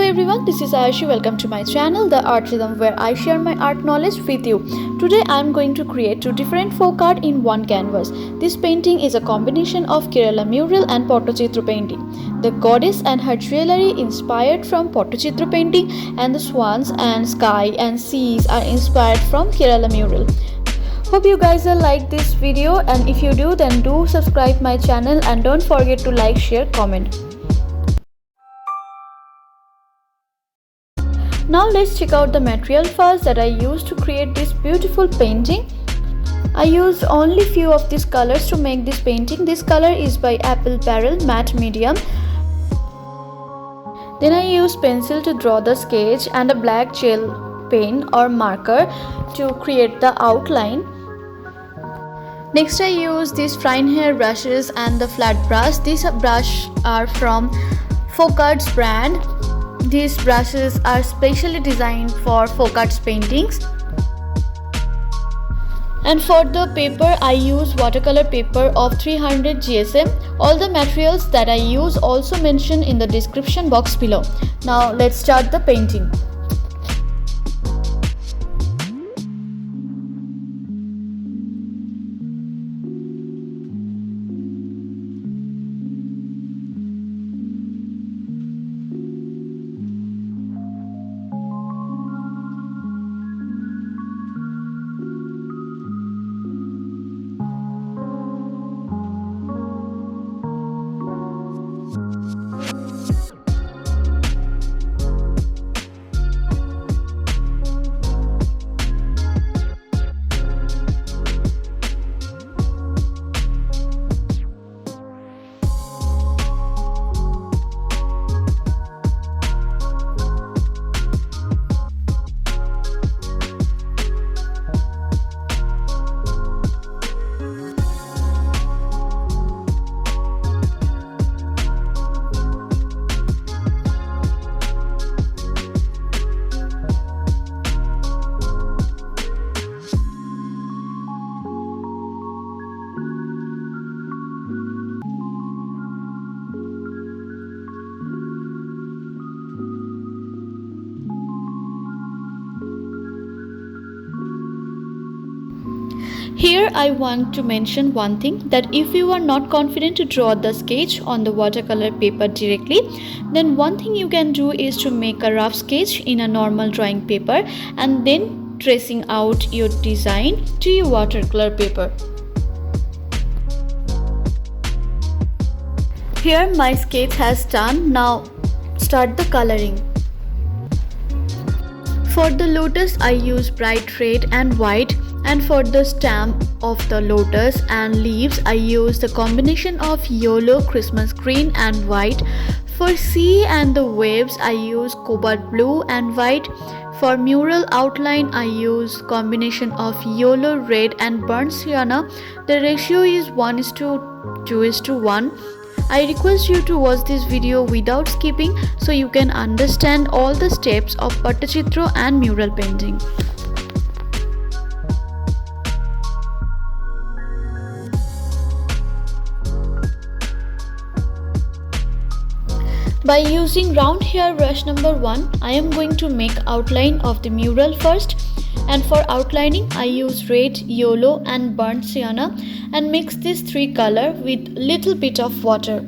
everyone, this is Ayushi. Welcome to my channel, The Art Rhythm, where I share my art knowledge with you. Today I am going to create two different folk art in one canvas. This painting is a combination of Kerala mural and Pattachitra painting. The goddess and her jewelry inspired from Pattachitra painting, and the swans and sky and seas are inspired from Kerala mural. Hope you guys will like this video, and if you do, then do subscribe my channel and don't forget to like, share, comment. Now let's check out the material first that I used to create this beautiful painting. I used only few of these colors to make this painting. This color is by Apple Barrel Matte Medium. Then I used pencil to draw the sketch and a black gel pen or marker to create the outline. Next I used these fine hair brushes and the flat brush. These brushes are from Folk Arts brand. These brushes are specially designed for folk arts paintings. And for the paper I use watercolor paper of 300 GSM. All the materials that I use also mentioned in the description box below. Now let's start the painting. Here I want to mention one thing, that if you are not confident to draw the sketch on the watercolor paper directly, then one thing you can do is to make a rough sketch in a normal drawing paper and then tracing out your design to your watercolor paper. Here my sketch has done. Now start the coloring. For the lotus I use bright red and white, and for the stem of the lotus and leaves I use the combination of yellow, Christmas green and white. For sea and the waves I use cobalt blue and white. For mural outline I use combination of yellow, red and burnt sienna. The ratio is 1:2:1. I request you to watch this video without skipping so you can understand all the steps of Pattachitra and mural painting. By using round hair brush number 1, I am going to make outline of the mural first, and for outlining I use red, yellow and burnt sienna and mix these three colors with little bit of water.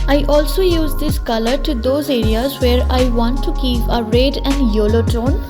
I also use this color to those areas where I want to give a red and yellow tone.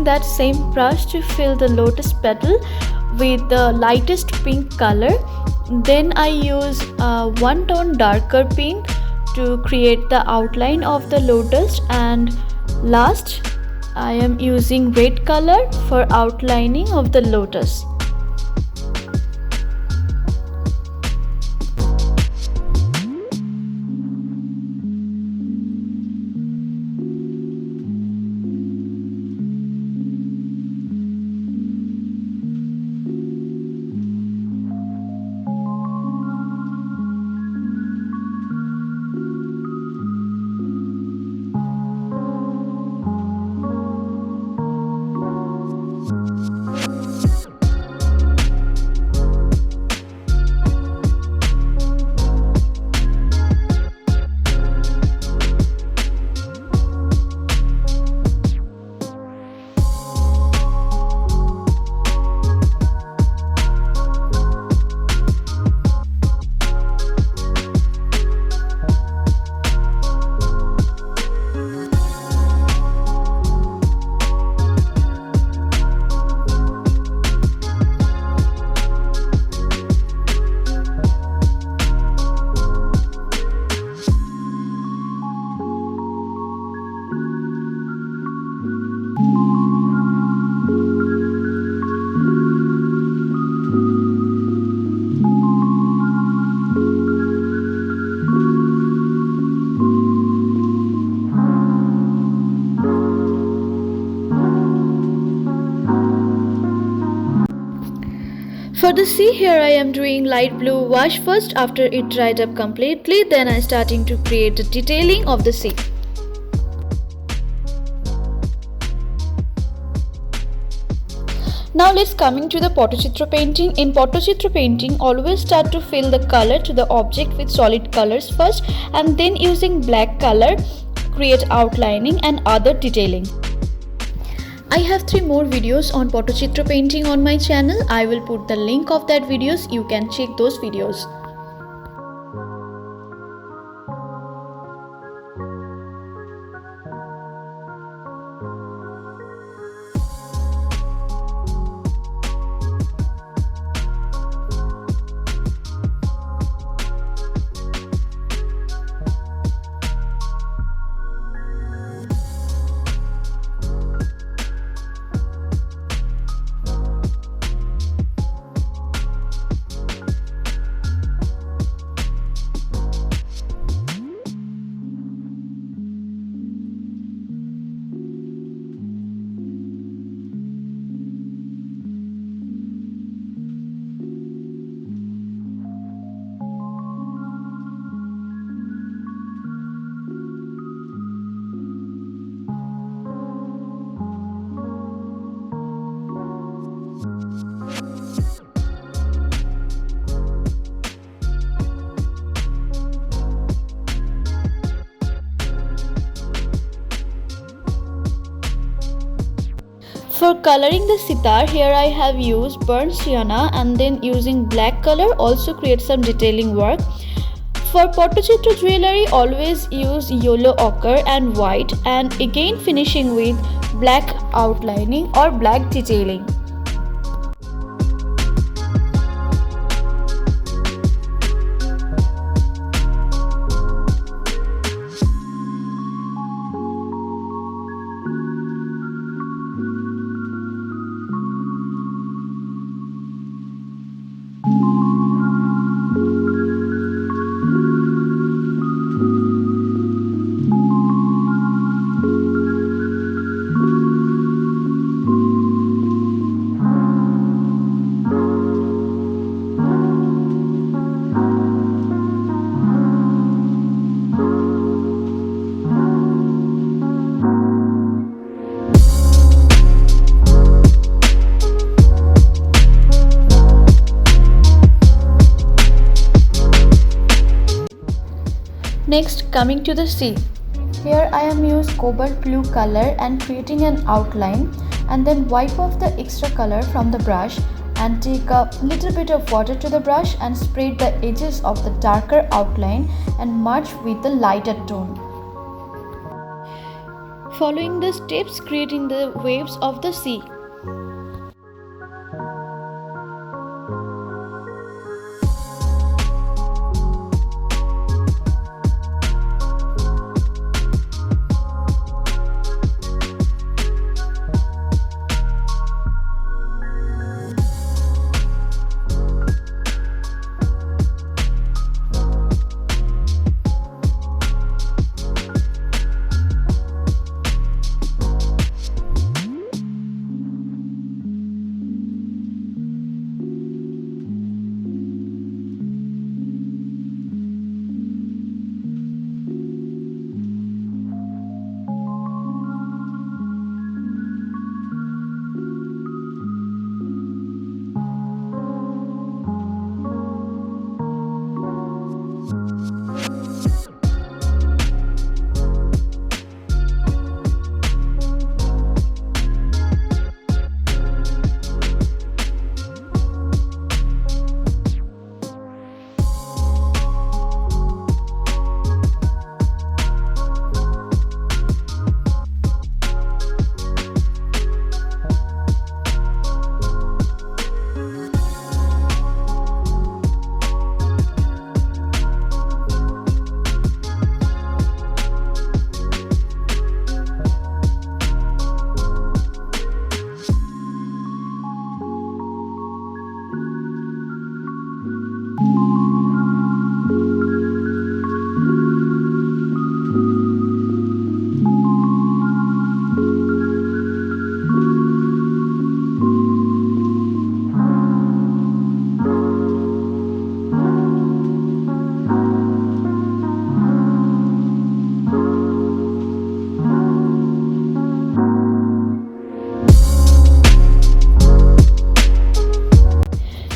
that same brush to fill the lotus petal with the lightest pink color. Then I use one tone darker pink to create the outline of the lotus, and last I am using red color for outlining of the lotus. For the sea, here I am doing light blue wash first. After it dried up completely, then I starting to create the detailing of the sea. Now let's coming to the Pattachitra painting. In Pattachitra painting, always start to fill the color to the object with solid colors first, and then using black color create outlining and other detailing. I have 3 more videos on Pattachitra painting on my channel. I will put the link of that videos. You can check those videos. For coloring the sitar, here I have used burnt sienna and then using black color also create some detailing work. For Pattachitra jewelry, always use yellow ochre and white, and again finishing with black outlining or black detailing. Next, coming to the sea. Here I am using cobalt blue color and creating an outline, and then wipe off the extra color from the brush and take a little bit of water to the brush and spread the edges of the darker outline and merge with the lighter tone. following the steps, creating the waves of the sea.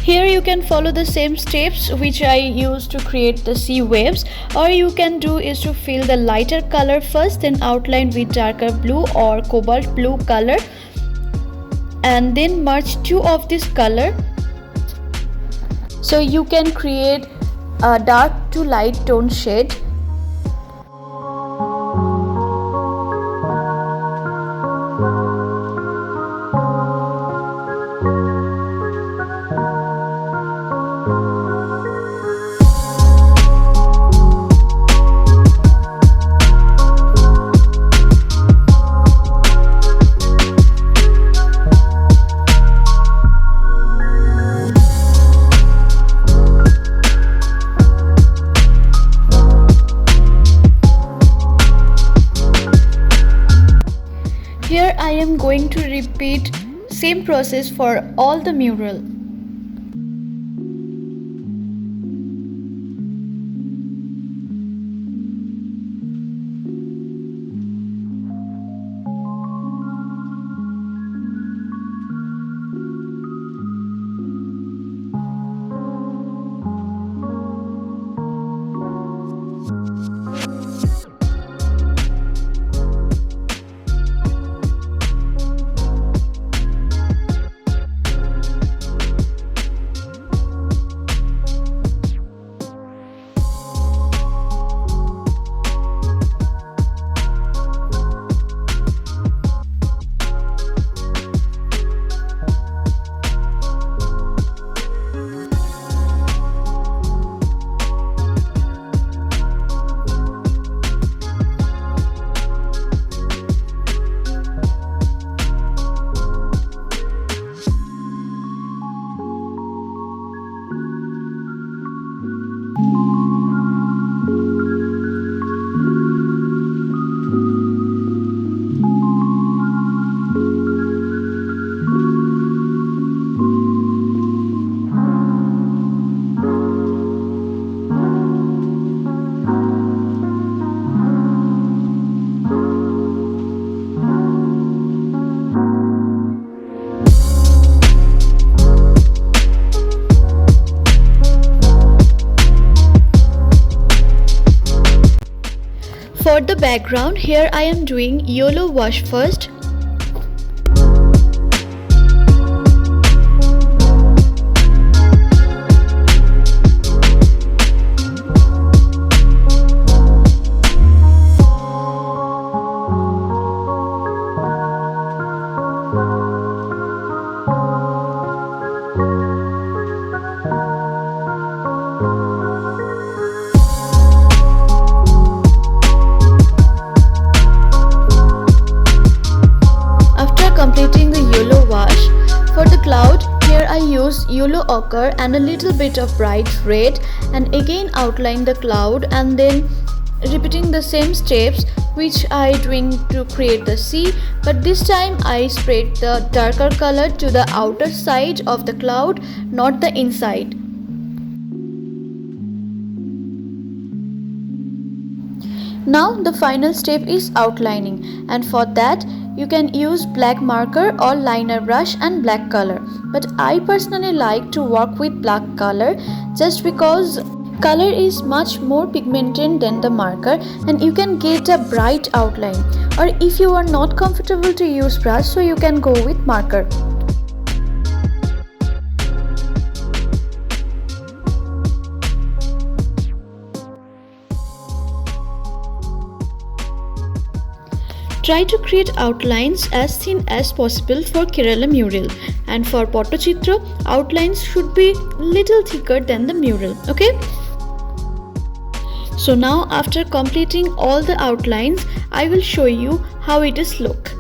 Here you can follow the same steps which I used to create the sea waves. Or you can do is to fill the lighter color first, then outline with darker blue or cobalt blue color, and then merge two of this color. So you can create a dark to light tone shade. Here I am going to repeat same process for all the mural. For the background, here I am doing yellow wash first. yellow ochre and a little bit of bright red, and again outline the cloud, and then repeating the same steps which I doing to create the sea, but this time I spread the darker color to the outer side of the cloud, not the inside. Now the final step is outlining, and for that you can use black marker or liner brush and black color, but I personally like to work with black color just because color is much more pigmented than the marker and you can get a bright outline. Or if you are not comfortable to use brush, so you can go with marker. Try to create outlines as thin as possible for Kerala mural, and for Pattachitra, outlines should be little thicker than the mural, okay? So now after completing all the outlines, I will show you how it is look.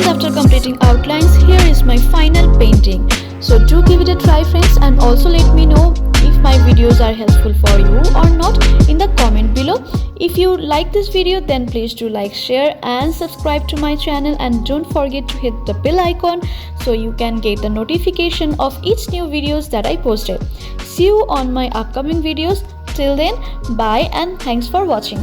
After completing outlines, here is my final painting. So do give it a try, friends, and also let me know if my videos are helpful for you or not in the comment below. If you like this video, then please do like, share and subscribe to my channel, and don't forget to hit the bell icon so you can get the notification of each new videos that I posted. See you on my upcoming videos. Till then, bye and thanks for watching.